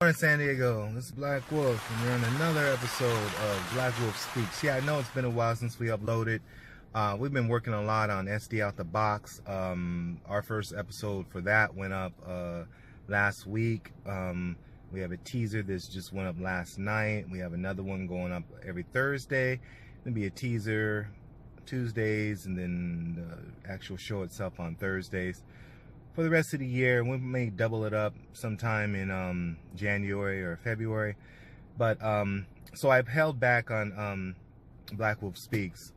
Morning, San Diego. This is Black Wolf, and we're on another episode of Black Wolf Speaks. Yeah, I know it's been a while since we uploaded. We've been working a lot on SD Out the Box. Our first episode for that went up last week. We have a teaser that just went up last night. We have another one going up every Thursday. There'll be a teaser Tuesdays, and then the actual show itself on Thursdays. For the rest of the year, we may double it up sometime in January or February. But so I've held back on Black Wolf Speaks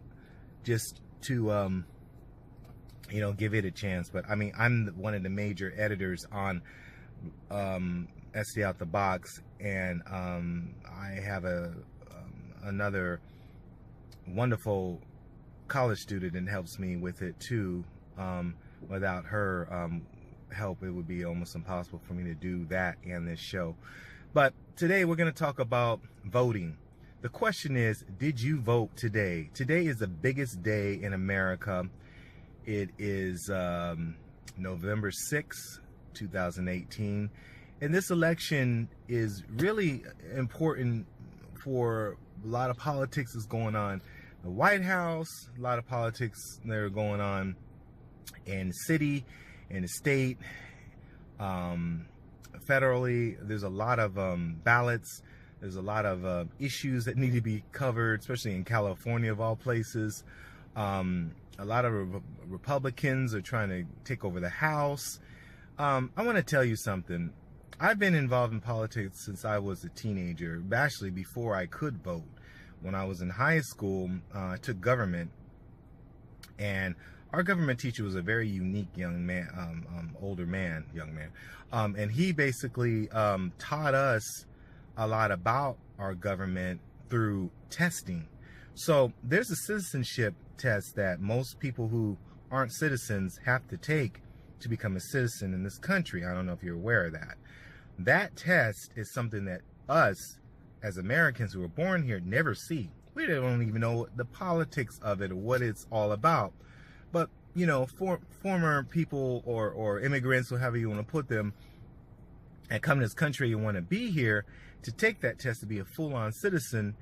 just to give it a chance. But I mean, I'm one of the major editors on SD Out the Box, and I have another wonderful college student that helps me with it too. Without her help, it would be almost impossible for me to do that and this show. But today we're going to talk about voting. The question is, did you vote today? Today is the biggest day in America. It is November 6, 2018. And this election is really important for a lot of politics that's going on. The White House, a lot of politics that are going on in the city, in the state, federally. There's a lot of ballots. There's a lot of issues that need to be covered, especially in California of all places. A lot of Republicans are trying to take over the House. I want to tell you something. I've been involved in politics since I was a teenager, actually before I could vote. When I was in high school, I took government, and our government teacher was a very unique young man, young man. And he basically taught us a lot about our government through testing. So there's a citizenship test that most people who aren't citizens have to take to become a citizen in this country. I don't know if you're aware of that. That test is something that us, as Americans who were born here, never see. We don't even know the politics of it or what it's all about. But, former people or immigrants, or however you want to put them, and come to this country and want to be here, to take that test to be a full-on citizen,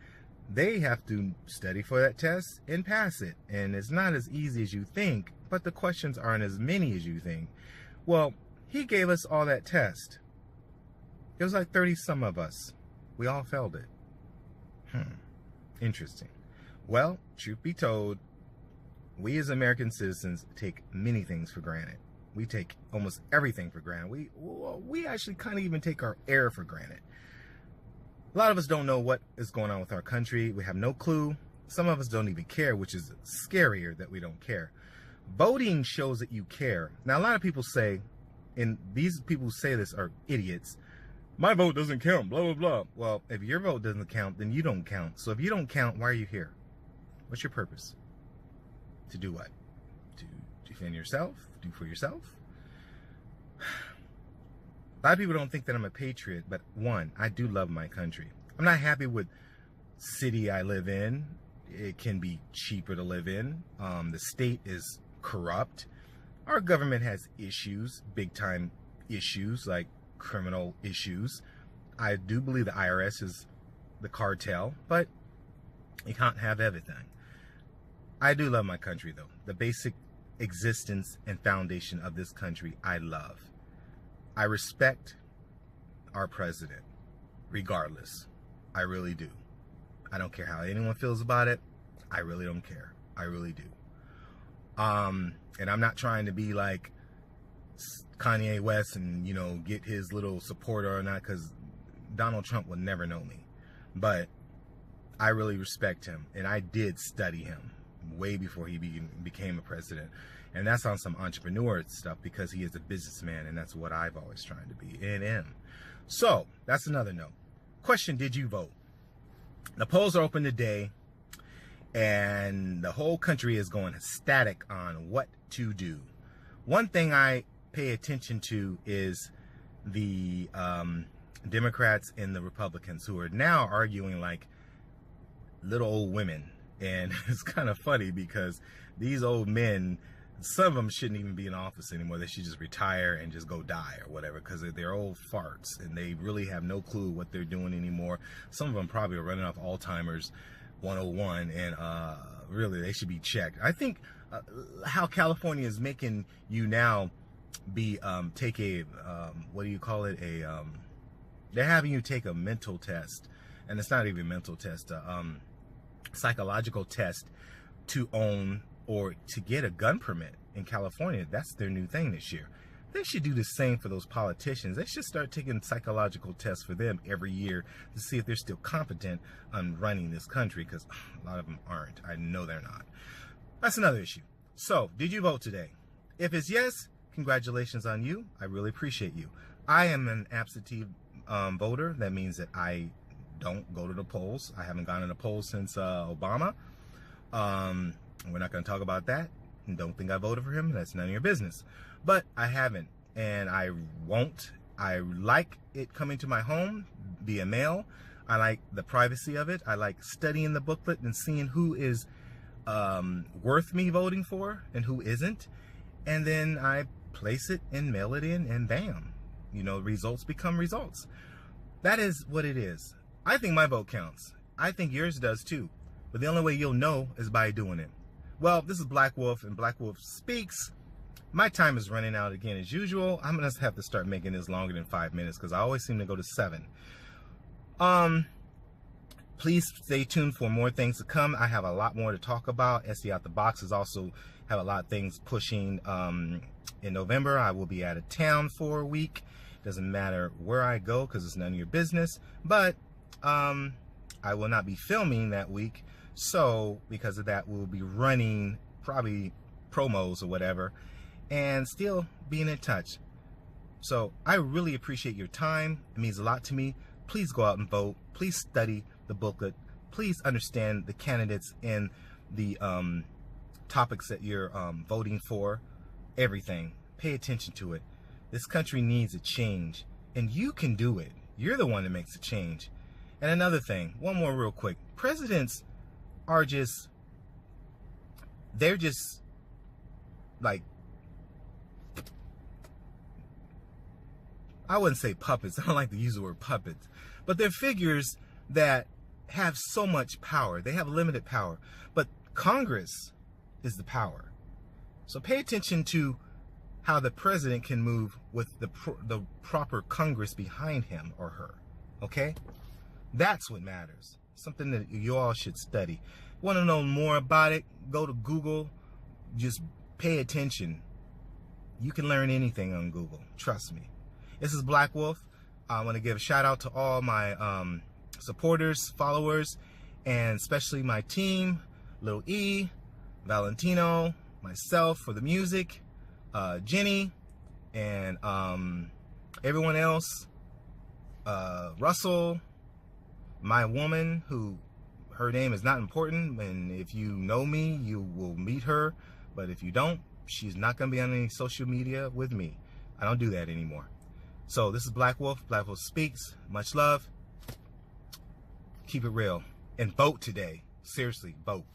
they have to study for that test and pass it. And it's not as easy as you think, but the questions aren't as many as you think. Well, he gave us all that test. It was like 30 some of us. We all failed it. Interesting. Well, truth be told, we as American citizens take many things for granted. We take almost everything for granted. We actually kind of even take our air for granted. A lot of us don't know what is going on with our country. We have no clue. Some of us don't even care, which is scarier that we don't care. Voting shows that you care. Now, a lot of people say, and these people who say this are idiots, my vote doesn't count, blah, blah, blah. Well, if your vote doesn't count, then you don't count. So if you don't count, why are you here? What's your purpose? To do what? To defend yourself? Do for yourself? A lot of people don't think that I'm a patriot, but one, I do love my country. I'm not happy with city I live in. It can be cheaper to live in. The state is corrupt. Our government has issues, big time issues, like criminal issues. I do believe the IRS is the cartel, but you can't have everything. I do love my country, though. The basic existence and foundation of this country, I love. I respect our president, regardless. I really do. I don't care how anyone feels about it. I really don't care. I really do. And I'm not trying to be like Kanye West and, get his little supporter or not, because Donald Trump would never know me. But I really respect him, and I did study him way before he became a president. And that's on some entrepreneur stuff, because he is a businessman, and that's what I've always tried to be and am. So that's another note. Question: did you vote? The polls are open today, and the whole country is going ecstatic on what to do. One thing I pay attention to is the Democrats and the Republicans, who are now arguing like little old women. And it's kind of funny because these old men Some of them shouldn't even be in office anymore. They should just retire and just go die or whatever, because they're old farts and they really have no clue what they're doing anymore. Some of them probably are running off Alzheimer's 101, and really they should be checked. I think how California is making you now be take a what do you call it, they're having you take a mental test, and it's not even a mental test, psychological test to own or to get a gun permit in California. That's their new thing this year. They should do the same for those politicians. They should start taking psychological tests for them every year to see if they're still competent on running this country, because a lot of them aren't. I know they're not. That's another issue. So, did you vote today? If it's yes, congratulations on you. I really appreciate you. I am an absentee voter. That means that I don't go to the polls. I haven't gone to the polls since Obama. We're not going to talk about that. Don't think I voted for him. That's none of your business. But I haven't, and I won't. I like it coming to my home via mail. I like the privacy of it. I like studying the booklet and seeing who is worth me voting for and who isn't. And then I place it and mail it in, and bam, you know, results become results. That is what it is. I think my vote counts. I think yours does too. But the only way you'll know is by doing it. Well, this is Black Wolf, and Black Wolf Speaks. My time is running out again as usual. I'm going to have to start making this longer than 5 minutes, because I always seem to go to 7. Please stay tuned for more things to come. I have a lot more to talk about. SD Out the Box is also have a lot of things pushing in November. I will be out of town for a week. Doesn't matter where I go, because it's none of your business. But I will not be filming that week. So because of that, we'll be running probably promos or whatever, and still being in touch. So I really appreciate your time. It means a lot to me. Please go out and vote. Please study the booklet. Please understand the candidates and the topics that you're voting for. Everything. Pay attention to it. This country needs a change, and you can do it. You're the one that makes a change. And another thing, one more real quick. Presidents are just, they're just like, I wouldn't say puppets. I don't like to use the word puppets, but they're figures that have so much power. They have limited power, but Congress is the power. So pay attention to how the president can move with the proper Congress behind him or her. Okay? That's what matters. Something that you all should study. Want to know more about it? Go to Google. Just pay attention. You can learn anything on Google. Trust me. This is Black Wolf. I want to give a shout out to all my supporters, followers, and especially my team, Lil E, Valentino, myself for the music, Jenny, and everyone else, Russell, my woman, who her name is not important, and if you know me, you will meet her, but if you don't, she's not going to be on any social media with me. I don't do that anymore. So this is Black Wolf. Black Wolf Speaks. Much love. Keep it real. And vote today. Seriously, vote.